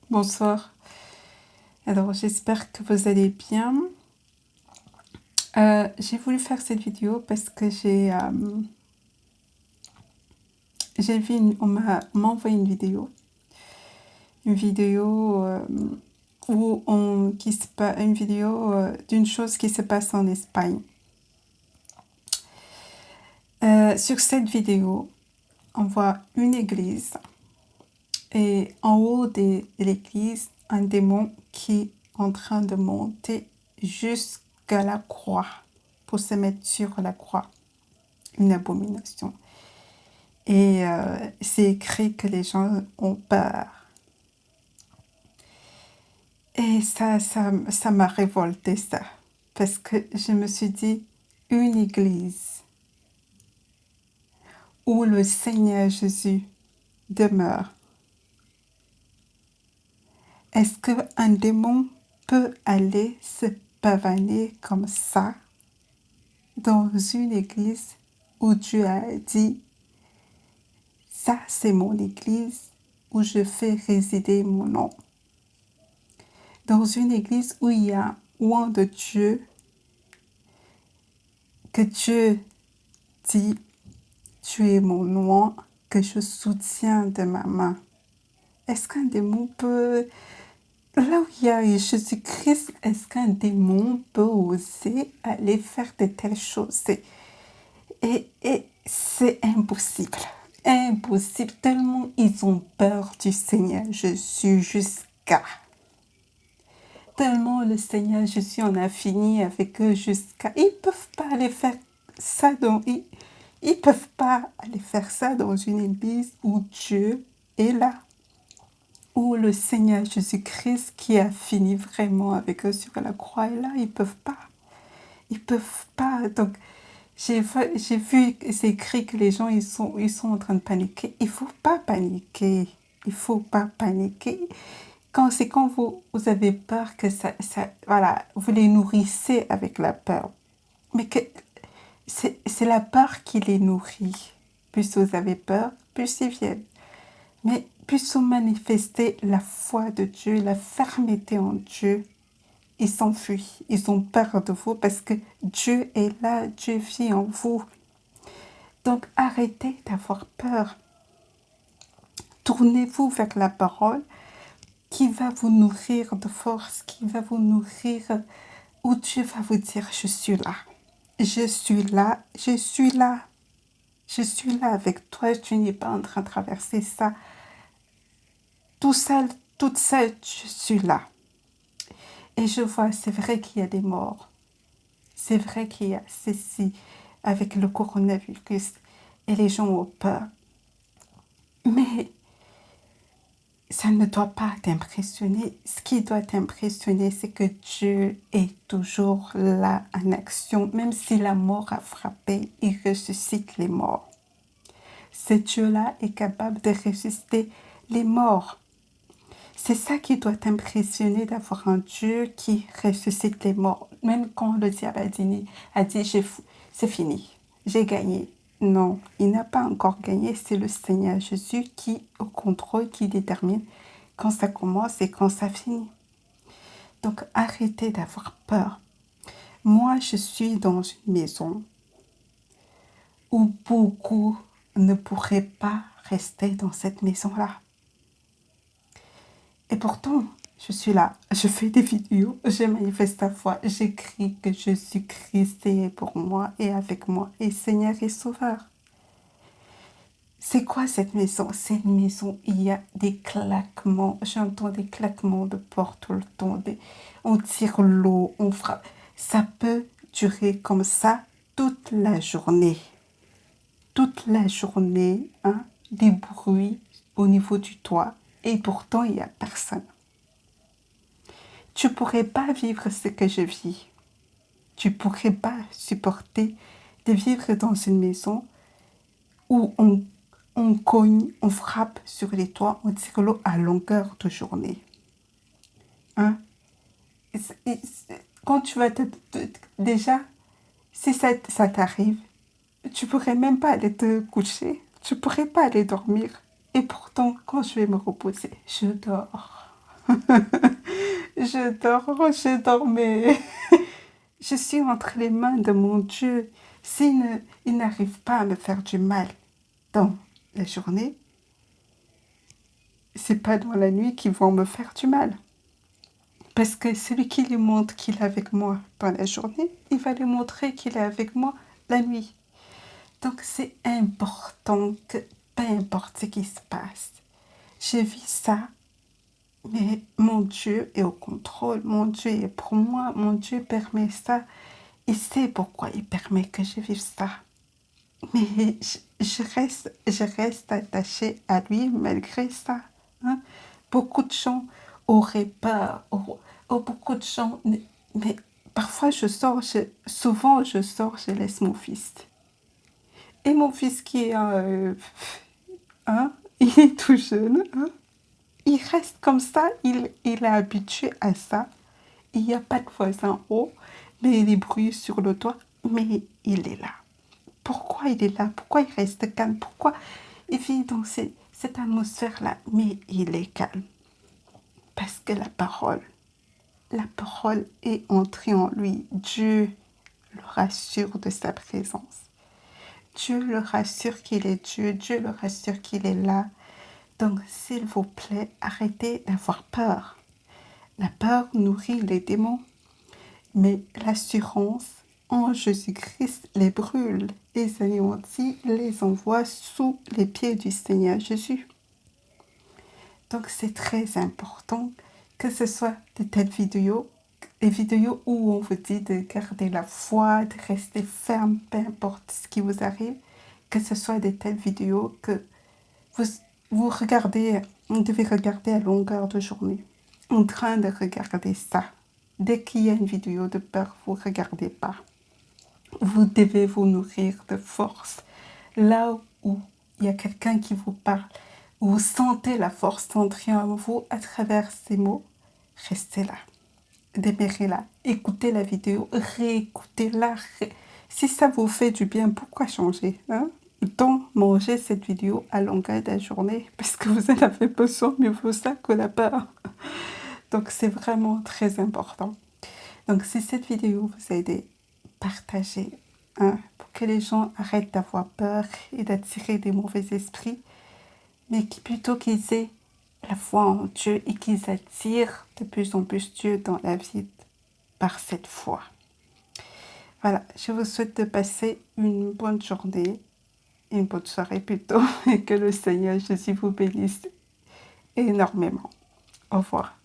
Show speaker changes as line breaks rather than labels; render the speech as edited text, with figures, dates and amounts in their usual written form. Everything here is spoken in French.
Bonsoir. Alors, j'espère que vous allez bien. J'ai voulu faire cette vidéo parce que j'ai vu, on m'a envoyé une vidéo une vidéo d'une chose qui se passe en Espagne. Sur cette vidéo, on voit une église et en haut de l'église, un démon qui est en train de monter jusqu'à la croix pour se mettre sur la croix. Une abomination. Et c'est écrit que les gens ont peur. Et ça m'a révolté, ça. Parce que je me suis dit, une église où le Seigneur Jésus demeure, est-ce qu'un démon peut aller se pavaner comme ça dans une église où Dieu a dit, ça c'est mon église où je fais résider mon nom. Dans une église où il y a loin de Dieu, que Dieu dit, tu es mon nom, que je soutiens de ma main. Est-ce qu'un démon peut, là où il y a Jésus-Christ, est-ce qu'un démon peut oser aller faire de telles choses? Et c'est impossible. Impossible, tellement ils ont peur du Seigneur Jésus tellement le Seigneur Jésus en a fini avec eux jusqu'à... Ils ne peuvent pas aller faire ça ils peuvent pas aller faire ça dans une église où Dieu est là, où le Seigneur Jésus-Christ qui a fini vraiment avec eux sur la croix est là. Ils peuvent pas. Ils peuvent pas. Donc, j'ai vu, c'est écrit que les gens, ils sont en train de paniquer. Il faut pas paniquer. Il faut pas paniquer. C'est quand vous avez peur que voilà, vous les nourrissez avec la peur. Mais que c'est la peur qui les nourrit. Plus vous avez peur, plus ils viennent. Mais plus vous manifestez la foi de Dieu, la fermeté en Dieu, ils s'enfuient. Ils ont peur de vous parce que Dieu est là, Dieu vit en vous. Donc arrêtez d'avoir peur. Tournez-vous vers la parole qui va vous nourrir de force, qui va vous nourrir, où Dieu va vous dire, je suis là, je suis là, je suis là, je suis là avec toi, tu n'es pas en train de traverser ça, tout seul, toute seule, je suis là. Et je vois, c'est vrai qu'il y a des morts, c'est vrai qu'il y a ceci, avec le coronavirus, et les gens ont peur. Mais ça ne doit pas t'impressionner. Ce qui doit t'impressionner, c'est que Dieu est toujours là en action. Même si la mort a frappé, il ressuscite les morts. Ce Dieu-là est capable de ressusciter les morts. C'est ça qui doit t'impressionner, d'avoir un Dieu qui ressuscite les morts. Même quand le diable a dit c'est fini, j'ai gagné. Non, il n'a pas encore gagné. C'est le Seigneur Jésus qui, au contrôle, qui détermine quand ça commence et quand ça finit. Donc, arrêtez d'avoir peur. Moi, je suis dans une maison où beaucoup ne pourraient pas rester dans cette maison-là. Et pourtant, je suis là, je fais des vidéos, je manifeste la foi, j'écris que Jésus-Christ est pour moi et avec moi, et Seigneur et Sauveur. C'est quoi cette maison? C'est une maison, il y a des claquements, j'entends des claquements de porte tout le temps, on tire l'eau, on frappe. Ça peut durer comme ça toute la journée. Toute la journée, hein, des bruits au niveau du toit, et pourtant il n'y a personne. Tu ne pourrais pas vivre ce que je vis. Tu ne pourrais pas supporter de vivre dans une maison où on cogne, on frappe sur les toits, on tire l'eau à longueur de journée. Hein? Quand tu vas déjà, si ça t'arrive, tu ne pourrais même pas aller te coucher. Tu ne pourrais pas aller dormir. Et pourtant, quand je vais me reposer, je dors. Je dormais. Je suis entre les mains de mon Dieu. Il n'arrive pas à me faire du mal dans la journée, c'est pas dans la nuit qu'ils vont me faire du mal. Parce que celui qui lui montre qu'il est avec moi dans la journée, il va lui montrer qu'il est avec moi la nuit. Donc c'est important que peu importe ce qui se passe, je vis ça, mais mon Dieu est au contrôle, mon Dieu est pour moi, mon Dieu permet ça. Il sait pourquoi il permet que je vive ça. Mais je reste attachée à lui malgré ça. Hein. Beaucoup de gens auraient peur, beaucoup de gens... Mais parfois souvent je sors, je laisse mon fils. Et mon fils qui est... hein, il est tout jeune. Hein, il reste comme ça, il est habitué à ça. Il n'y a pas de voisin haut, mais les bruits sur le toit, mais il est là. Pourquoi il est là? Pourquoi il reste calme? Pourquoi il vit dans cette atmosphère-là? Mais il est calme. Parce que la parole est entrée en lui. Dieu le rassure de sa présence. Dieu le rassure qu'il est Dieu. Dieu le rassure qu'il est là. Donc, s'il vous plaît, arrêtez d'avoir peur. La peur nourrit les démons. Mais l'assurance en Jésus-Christ les brûle, les anéantit, les envoie sous les pieds du Seigneur Jésus. Donc c'est très important que ce soit de telles vidéos, des vidéos où on vous dit de garder la foi, de rester ferme, peu importe ce qui vous arrive, que ce soit de telles vidéos que vous regardez, vous devez regarder à longueur de journée, en train de regarder ça. Dès qu'il y a une vidéo de peur, vous ne regardez pas. Vous devez vous nourrir de force. Là où il y a quelqu'un qui vous parle, vous sentez la force entrer en vous à travers ces mots, restez là. Demeurez-la. Écoutez la vidéo, réécoutez-la. Si ça vous fait du bien, pourquoi changer, hein? Donc, mangez cette vidéo à longueur de la journée parce que vous en avez besoin, mieux vaut ça que la peur. Donc, c'est vraiment très important. Donc, si cette vidéo vous a aidé, partagez, hein, pour que les gens arrêtent d'avoir peur et d'attirer des mauvais esprits, mais plutôt qu'ils aient la foi en Dieu et qu'ils attirent de plus en plus Dieu dans la vie par cette foi. Voilà, je vous souhaite de passer une bonne journée, une bonne soirée plutôt, et que le Seigneur Jésus vous bénisse énormément. Au revoir.